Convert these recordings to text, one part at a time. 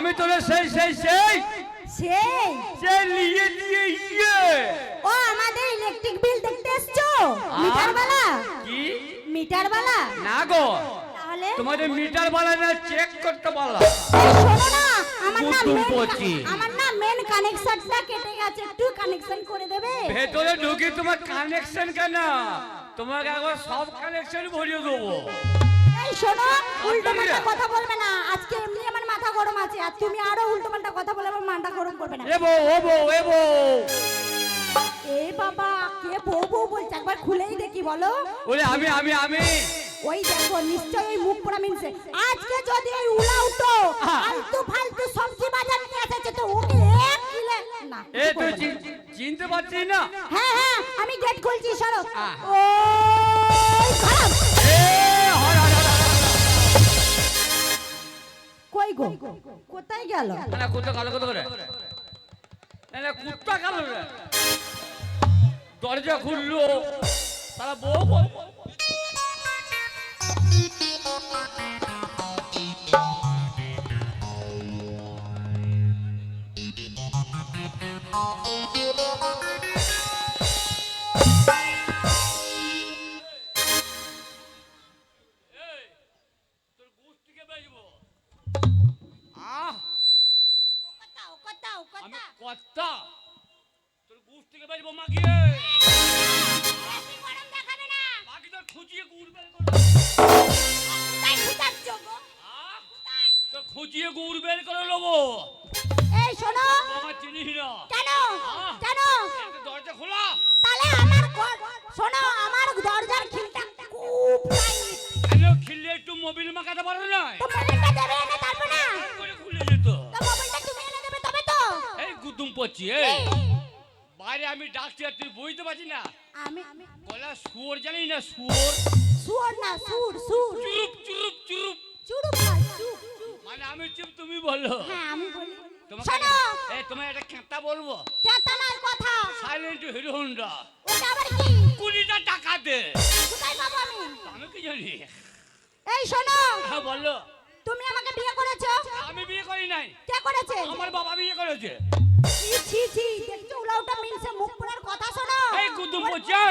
আমি তোরে সেই সেই সেই সেই সেই নিয়ে নিয়ে ইয়ে ও আমাদের ইলেকট্রিক বিল দেখতে এসছো মিটার বালা কি মিটার বালা না গো তাহলে তোমাদের মিটার বালা না চেক করতে পারলা এই শোনো না আমার না মেন কানেকশনটা কেটে গেছে একটু কানেকশন করে দেবে ভেতরে ঢুকি তোমার কানেকশন কেন তোমাকে একবার সব কানেকশন ভরিয়ে দেবো এই শোনো উল্টোপাল্টা কথা বলবে না আজকে এমনি আমার মাথা গরম আছে আর তুমি আরো উল্টোপাল্টা কথা বলে আমার মাথা গরম করবে না এবো ওবো এবো এই বাবা কে বউ বউ বলছে একবার খুলেই দেখি বলো ওরে আমি ওই দেখো নিশ্চয়ই ওই মুখ পোড়া মিনছে আজকে যদি ওই উলা উঠো ফালতু ফালতু সবজি বাজার নিয়ে এসেছে তো ওকে এক কিলে না এ তুই চিনতে পারছিস না হ্যাঁ হ্যাঁ আমি গেট খুলছি সরো ও খারাপ এ হর হর হর কই গো কোথায় গেল না কুত্তা কালো কত করে না কুত্তা কালো রে দরজা খুললো তারা বউ কত্তা তোর গুছ থেকে বেরবো মাগিয়ে গরম দেখাবে না মাগি তোর খুঁজিয়ে গুড় বের করো তাই খুঁজাচ্ছ গো তোর খুঁজিয়ে গুড় বের করে নেবো এই শোনো আমার চিনিস না কেন কেন দরজা খোলা তাহলে আমার শোনো আমার দরজার খিলটা খুব টাইট কেন খিললে একটু মোবিল মাখাতে পারো না তো মোবাইলটা দেবে এনে তারপর না করে খুলে যেত তো মোবাইলটা তুমি এনে দেবে তবে তো এই গুদুম পড়ছি এই বাইরে আমি ডাকছি আর তুই বুঝতে পারছিস না আমি গলা শুয়োর জানি না শুয়োর সুর না সুর সুর চুরুপ চুরুপ চুরুপ চুরুপ না চুপ মানে আমি চুপ তুমি বলো হ্যাঁ আমি বলি তোমাকে শোনো এই তোমায় একটা খেতা বলবো চেতনার কথা সাইলেন্ট হিরো হোন্ডা ওটা আবার কি 20 টাকা দে কোথায় পাবো আমি আমি কি জানি এই শোনো হ্যাঁ বলো তুমি আমাকে বিয়ে করেছো আমি বিয়ে করি নাই কে করেছে আমার বাবা বিয়ে করেছে ছি ছি ছি দেখছো উলাউটা মিনছে মুখ পুরার কথা শোনো এই গুদুম পড়ছে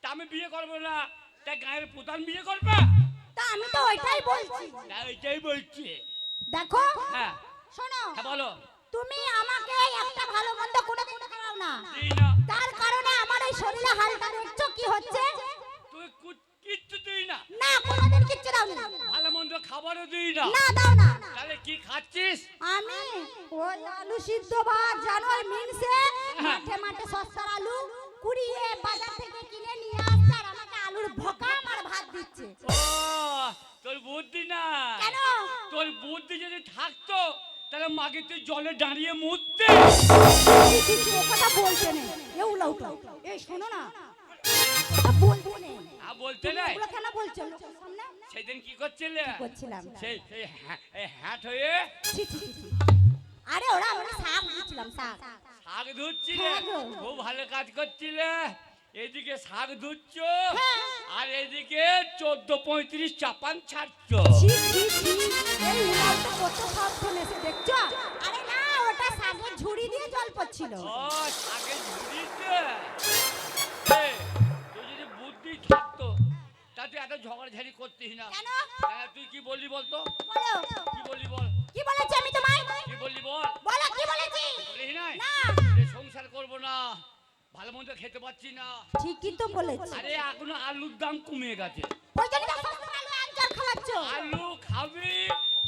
তা আমি বিয়ে করব না তা গায়ের প্রধান বিয়ে করবে তা আমি তো ওইটাই বলছি না এটাই বলছি দেখো হ্যাঁ শোনো হ্যাঁ বলো তুমি আমাকে একটা ভালো মন্দ করে দিতে পারো না দিই না তার কারণে আমার এই শরীরে হালকা দেখছো কি হচ্ছে তুই কিচ্ছু দিই না না কোনোদিন কিচ্ছু দাও না ভালো মন্দ খাবারও দিই না না দাও না তাহলে কি খাচ্ছিস আমি ওই আলু সিদ্ধ ভাত জানো ওই মিনসে মাঠে মাঠে সস্তার আলু কুড়িয়ে বাজার থেকে কিনে নিয়ে আসছে আর আমাকে আলুর ভোকা আমার ভাত দিচ্ছে ও তোর বুদ্ধি না কেন তোর বুদ্ধি যদি থাকতো তাহলে মাকে তুই জলে দাঁড়িয়ে মুততে ও কথা বলতে নেই এ উলাও এই শোনো না কথা বলতে নেই বলতে নাই এগুলো কেন বলছো লোকের সামনে সেদিন কি করছিলে করছিলাম সেই হ্যাট হয়ে ছি ছি ছি আরে ওরা আমরা শাক দিচ্ছিলাম শাক শাক ধুচ্ছিলে হ্যাঁ গো। খুব ভালো কাজ করছিলে এদিকে শাক ধুচ্ছ হ্যাঁ। আর এদিকে 14:35 চাপান ছাড়ছ ছি ছি ছি এই উলাওটা কত সব শুনেছে দেখছো আরে না ওটা শাকের ঝুড়ি দিয়ে জল পড়ছিল ও শাকের ঝুড়িতে তুই যদি বুদ্ধি থাকতো তা তুই এত ঝগড়াঝাড়ি করতিস না কেন তুই কি বললি বলতো বলো কি বললি বল কি বলেছি আমি তোমায় কি বললি বল বলো কি বলেছি বলিস নাই না যে সংসার করব না ভালো মন্দ খেতে পাচ্ছি না ঠিকই তো বলেছি আরে এখন আলুর দাম কমে গেছে ওই জন্য তো সব আলু একজন খাওয়াচ্ছ আলু খাবি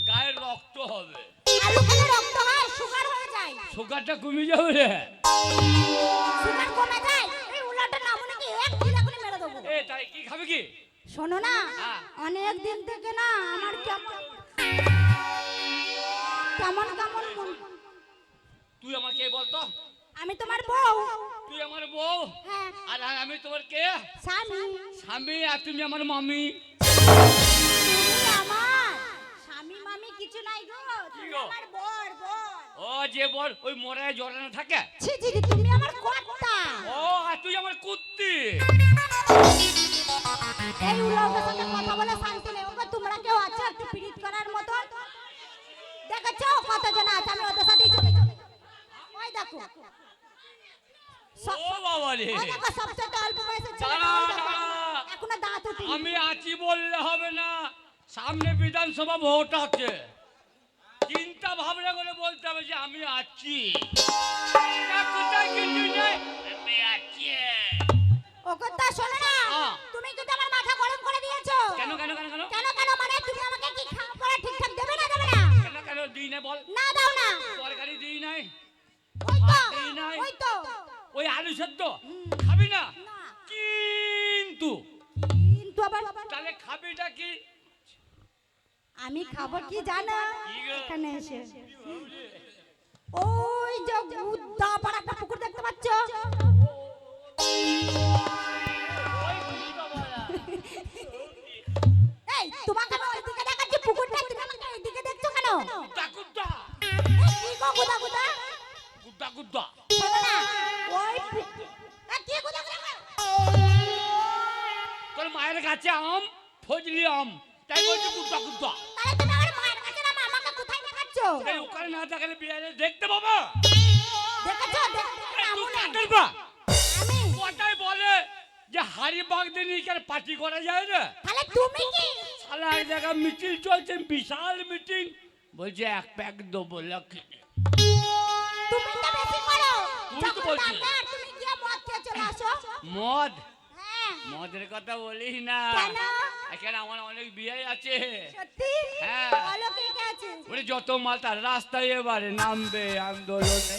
গায়ের রক্ত হবে আলু খেলে রক্ত হয় সুগার হয়ে যায় সুগারটা কমে যাবে রে সুগার কমে যায় এই উলাটা নাম নাকি এক কিলো করে মেরে দেবো এ তাই কি খাবে কি শোনো না হ্যাঁ। অনেক দিন থেকে না আমার কেমন কেমন কেমন মন তুই আমাকে বলতো আমি তোমার বউ তুই আমার বউ হ্যাঁ আর আমি তোমার কে স্বামী স্বামী আর তুমি আমার মামি তুমি আমার স্বামী মামি কিছু নাই গো তুমি গো? আমার বর বর ও যে বল ওই মরায় জড়ানো থাকে ছি ছি ছি, তুমি আমার কর্তা ও আর তুই আমার কুত্তি এই উলোকের সাথে কথা বলে শান্তি নেই ওগো তোমরা কেউ আছো একটু পিরিত করার মতো দেখেছো কতজন আছে, আমি ওদের সাথেই চলে যাবো। ওই দেখো ও বাবা রে, ওই দেখো সবচেয়ে অল্প বয়সের দাঁড়া, ছেলে দাঁড়া। এখনো দাঁত উঠেনি। আমি আছি বললে হবে না, সামনে বিধানসভা ভোট আছে, চিন্তা ভাবনা করে বলতে হবে যে আমি আছি। না, কোথায় কিছু নেই, আমি আছি। ও কথা শোনো না, হ্যাঁ। তুমি কিন্তু আমার মাথা গরম করে দিয়েছো। কেন কেন কেন কেন কেন কেন মানে তুমি আমাকে কি খাওয়া পড়া ঠিকঠাক দেবে না দেবে না? কেন কেন দিই না বল? না দাও না। তরকারি দিই নাই, ওই তো ভাত দিই নাই, ওই তো ওই আলু সেদ্ধ খাবি না, না। কিন্তু কিন্তু আবার তাহলে খাবিটা কি? আমি খাবো কি জানো? কি গো? এখানে এসে ওই যে উদ্দা পাড়া একটা পুকুর দেখতে পাচ্ছ? এই তোমাকে আমি ওইদিকে দেখাচ্ছি পুকুরটা, তুমি আমাকে এইদিকে দেখছো কেন? গুদ্দা গুদ্দা কি গো গুদা গুদা? গুদ্দা গুদ্দা। শোনো না, ওই কি গুদা গুদা? তোর মায়ের কাছে আম, ফজলি আম, তাই বলছি গুদ্দা গুদ্দা। তাহলে তুমি আমার মায়ের কাছে না আমাকে কোথায় দেখাচ্ছো? এই ওখানে না থাকলে বিয়ারে দেখতে পাবো। দেখাচ্ছো এই তুই কাটের বা আমি ওটাই বলে যে হাড়ি বাগ দিন এখানে পার্টি করা যায় না। তাহলে তুমি কি? শালা এক জায়গায় মিটিং চলছে, বিশাল মিটিং, বলছে এক প্যাক দেবো লক্ষ্মী। তুমি তো বেশি করো। তুই তো যখন বলছিস। দরকার তুমি গিয়ে মদ খেয়ে চলে আসো। মদ, হ্যাঁ মদের কথা বলিস না, কেন? এখানে আমার অনেক বিয়ে আছে। সত্যি? হ্যাঁ। বলো কে কে আছে? ওরে যত মাথা রাস্তায় এবারে নামবে আন্দোলনে,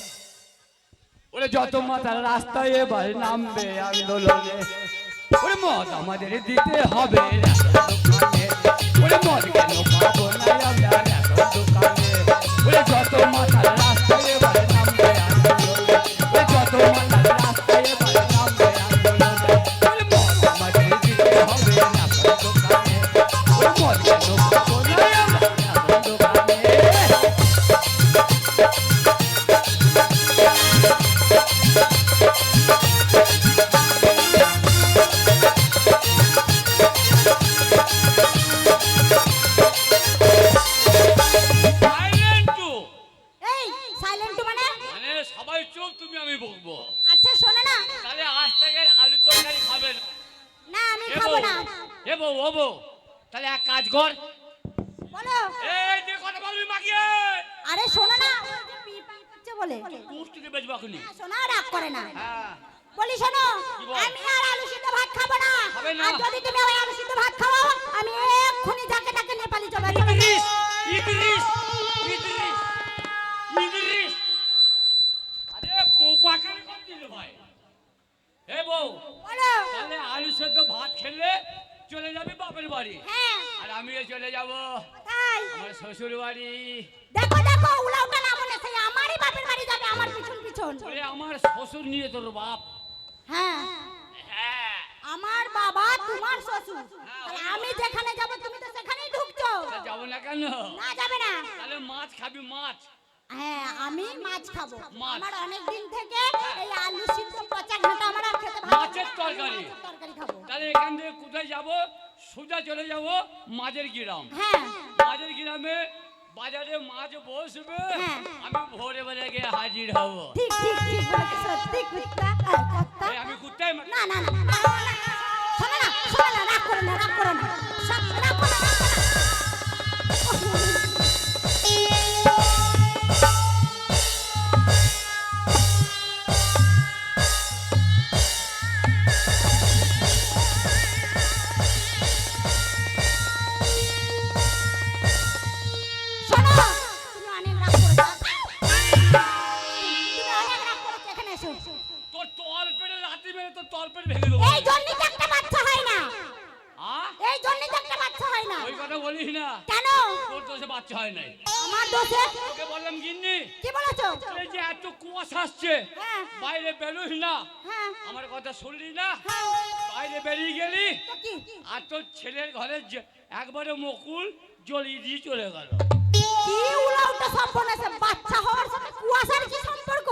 ওরে যত মাথা রাস্তায় এবারে নামবে আন্দোলনে, ওরে মদ আমাদের দিতে হবে দোকানে, ওরে মদ কেন পাবো না আমরা দোকানে, ওরে যত মাথা রাস্তায় এবারে নামবে আন্দোলনে, ওরে যত মাথা রাস্তায় এবারে নামবে আন্দোলনে, ওরে মদ আমাদের দিতে হবে দোকানে, ওরে মদ কেন পাবো না আমরা দোকানে। সাইলেন্ট এই সাইলেন্ট মানে? মানে সবাই চুপ, তুমি আমি বকবো। আচ্ছা শোনো না। তাহলে আজ থেকে আলু তরকারি খাবে না। না আমি এ খাবো বউ, না। এ বউ, ও বউ, তাহলে এক কাজ কর, বলো। এই যে কথা বলবি মাগিয়ে আরে শোনো না, ওই যে পি পি করছে বলে। মুষ্টিতে বেচবো এখনই। শোনো রাগ করে না। হ্যাঁ, বলি শোনো, কি বল? আমি আর আলু সিদ্ধ ভাত খাবো না। খাবে না? আর যদি তুমি ওই আলু সিদ্ধ ভাত খাও, আমি এক্ষুনি যাকে তাকে নেপালি চলে যাবো। ইদ্রিস, ইদ্রিস, ইদ্রিস, ইদ্রিস। আরে বউ পাকারি কম দিল ভাই। এ বউ, বলো। তাহলে আলু সেদ্ধ ভাত খেলে চলে যাবি বাপের বাড়ি, হ্যাঁ। আর আমিও চলে যাব তাই আমার শ্বশুর বাড়ি। দেখো দেখো উলাউটা না মনে সেই আমারই বাপের বাড়ি যাবে আমার পিছন পিছন। ওরে আমার শ্বশুর নিয়ে তোর বাপ। হ্যাঁ হ্যাঁ, আমার বাবা তোমার শ্বশুর, তাহলে আমি যেখানে যাব তুমি তো সেখানেই ঢুকছো। তা যাবো না কেন? না যাবে না। তাহলে মাছ খাবি, মাছ। হ্যাঁ আমি মাছ খাবো। মাছ। আমার অনেক দিন থেকে এই আলু সিদ্ধ পচা ঘাটা আমার আর খেতে ভালো লাগে না। মাছের তরকারি। মাছের তরকারি খাবো। তাহলে এখান থেকে কোথায় যাব? সোজা চলে যাব মাঝের গ্রাম। হ্যাঁ মাঝের গ্রামে বাজারে মাছ বসবে, হ্যাঁ। আমি ভোরে বেলা গিয়ে হাজির হব। ঠিক ঠিক ঠিক বলেছো, সত্যি কুত্তা আর কত্তা। এই আমি কোথায় না না না না, শোনো না শোনো না, রাগ করো না রাগ করো না, সব রাগ করো না, রাগ করো না। শোনো, তুমি অনেক রাগ করেছো। তুমি অনেক রাগ করেছো, এখানে এসো। তোর তল পেটে লাথি মেরে তোর তল পেট ভেঙে দেবো। এই জন্যই তো একটা বাচ্চা হয় না। আ? এই জন্যই তো একটা বাচ্চা হয় না। ওই কথা বলিস না, কেন? তোর তো সে বাচ্চা হয় নাই। আমার দোষে? তোকে বললাম গিন্নি, কি বলেছো? এই যে এত কুয়াশা আসছে, হ্যাঁ বাইরে বেরোস না। হ্যাঁ আমার কথা শুনলি না? হ্যাঁ। বাইরে বেরিয়ে গেলি তো কি? আর তোর ছেলের ঘরে একবারে মুকুল জ্বলিয়ে দিয়ে চলে গেল। কি উলাউটা সর্বনাশে, বাচ্চা হওয়ার সাথে কুয়াশার কি সম্পর্ক?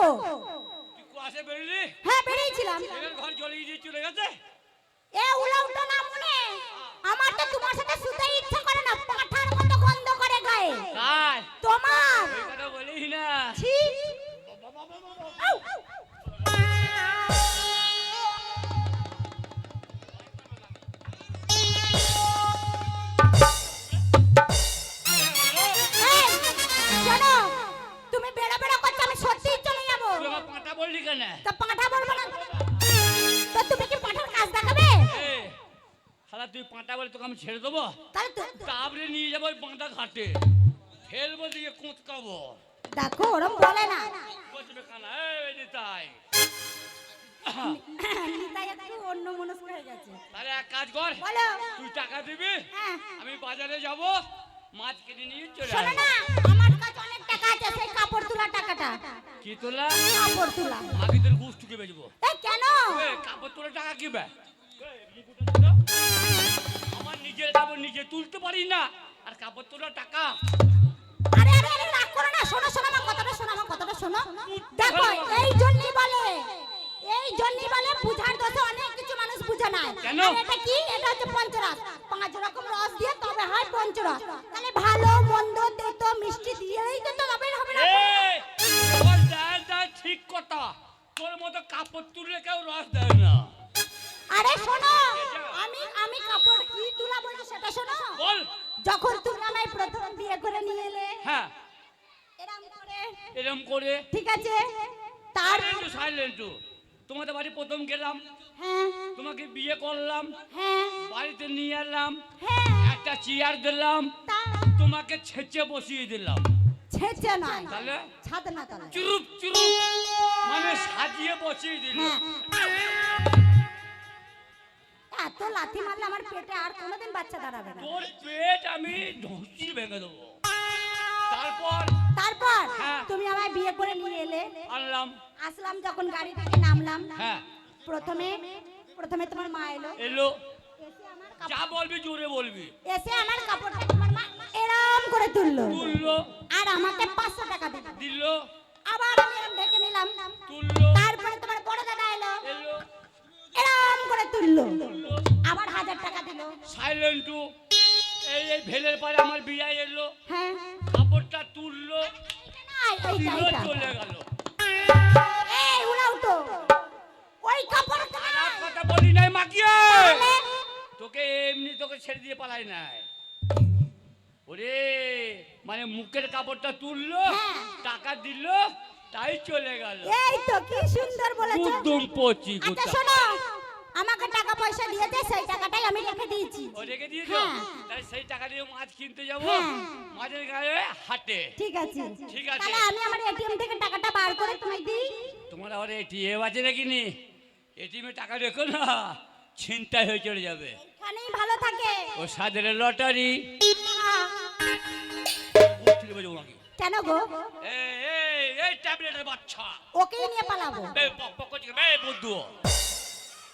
তুই কুয়াশা বেরোলি, হ্যাঁ বেরিয়েছিলাম। ছেলের ঘর জ্বলিয়ে দিয়ে চলে গেছে। এ উলাউটা না মনে, আমার তো তোমার সাথে শুতে ইচ্ছা করে না, পাঠার মতো গন্ধ করে গায়ে। কার? তোমার বলি কেন? তা পাঁঠা বলবো না তো তুমি কি পাঁঠার কাজ দেখাবে? শালা তুই পাঁটা বলে তোকে আমি ছেড়ে দেবো? তাহলে তারপরে নিয়ে যাবো ওই বাঁধা ঘাটে, ফেলবো দিয়ে কোঁচকাবো। দেখো ওরম বলে না। বসবে কানা, এই নিতাই। নিতাই একটু অন্য মনস্ক হয়ে গেছে। তাহলে এক কাজ কর, বলো। তুই টাকা দিবি, হ্যাঁ। আমি বাজারে যাব, মাছ কিনে নিয়ে চলে শোনো আসবো। না, আমার কাছে অনেক টাকা আছে, সেই কাপড় তোলা টাকাটা। কি তোলা? কাপড় তোলা। আমি তোর গুষ্টিকে বেচবো। কেন? কাপড় তোলা টাকা কি বে? আমার নিজের কাপড় নিজে তুলতে পারি না, আর কাপড় তোলা টাকা? আরে আরে আরে রাগ করো না, শোনো শোনো আমার কথাটা শোনো, আমার কথাটা শোনো। দেখো এই জন্যই বলে বুঝার দোষে অনেক কিছু মানুষ বুঝে না। কেন? আর এটা কি? এটা হচ্ছে পঞ্চরস। 5 রকম রস দিয়ে তবে হয় পঞ্চরস। তাহলে ভালো মন্দ তেতো মিষ্টি দিয়েই তো তবে হবে না। এই তোর দাদা ঠিক কথা, তোর মতো কাপড় তুললে কেউ রস দেয় না। আরে শোনো, আমি কাপড় কি তুলা বলছি সেটা শোনো। বল। যখন তুমি আমায় প্রথম বিয়ে করে নিয়ে এলে, হ্যাঁ, এরকম করে। ঠিক আছে, তার সাইলেন্ট। তোমাদের বাড়ি প্রথম গেলাম, হ্যাঁ তোমাকে বিয়ে করলাম, হ্যাঁ বাড়িতে নিয়ে এলাম, হ্যাঁ একটা চেয়ার দিলাম, তোমাকে ছেঁচে বসিয়ে দিলাম। ছেঁচে নয়, তাহলে ছাদ না তলায়। চুরুপ চুরুপ মানে সাজিয়ে বসিয়ে দিলাম। এত লাথি মারলে আমার পেটে আর কোনোদিন বাচ্চা দাঁড়াবে না। তোর পেট আমি ঢুসি ভেঙে দেবো। তারপর হ্যাঁ, তুমি আমায় বিয়ে করে নিয়ে এলে, আনলাম, আসলাম যখন গাড়ি থেকে নামলাম, হ্যাঁ, প্রথমে তোমার মা এলো, এলো, এসে আমার যা বলবি জোরে বলবি, এসে আমার কাপড়টা তোমার মা এরম করে তুললো, আর আমাকে 500 টাকা দিল, আবার আমি এরম ঢেকে নিলাম, তুললো, তারপরে তোমার বড় দাদা এলো, এলো, এরম করে তুললো, আবার 1000 টাকা দিল। সাইলেন্ট। এই ভেলের পরে আমার বিয়ে এলো, হ্যাঁ, কাপড়টা তুললো, দিল, এইটা চলে গেল। এই উড়াও তো ওই কাপড়টা। আর কথা বলি নাই মাকিয়ে, তোকে এমনি তোকে ছেড়ে দিয়ে পালাই নাই। ওরে মানে মুখের কাপড়টা তুললো, হ্যাঁ। টাকা দিল, তাই চলে গেল। এই তো কি সুন্দর বলেছো। একদম পচি আচ্ছা গোটা। শোনো, আমাকে টাকা পয়সা দিয়েছে, সেই টাকাটাই আমি রেখে দিয়েছি। ও রেখে দিয়েছো? হ্যাঁ। তাই সেই টাকা দিয়ে মাছ কিনতে যাব, হ্যাঁ। মাছের গায়ে হাটে। ঠিক আছে, ঠিক আছে। তাহলে আমি আমার এটিএম থেকে টাকাটা বার করে তোমায় দিই। তোমার আবার এটিএম আছে নাকি নি? এটিএমে টাকা রেখো না, ছিনতাই হয়ে চলে যাবে। এখানেই ভালো থাকে। ও সাদের লটারি। কেন গো? এই ট্যাবলেটের বাচ্চা, ওকেই নিয়ে পালাবো। এই পক পক করছে, এই বুদ্ধু।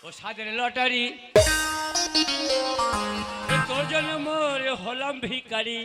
ও সাদের লটারি, তোর জন্য মোর হলাম ভিখারি।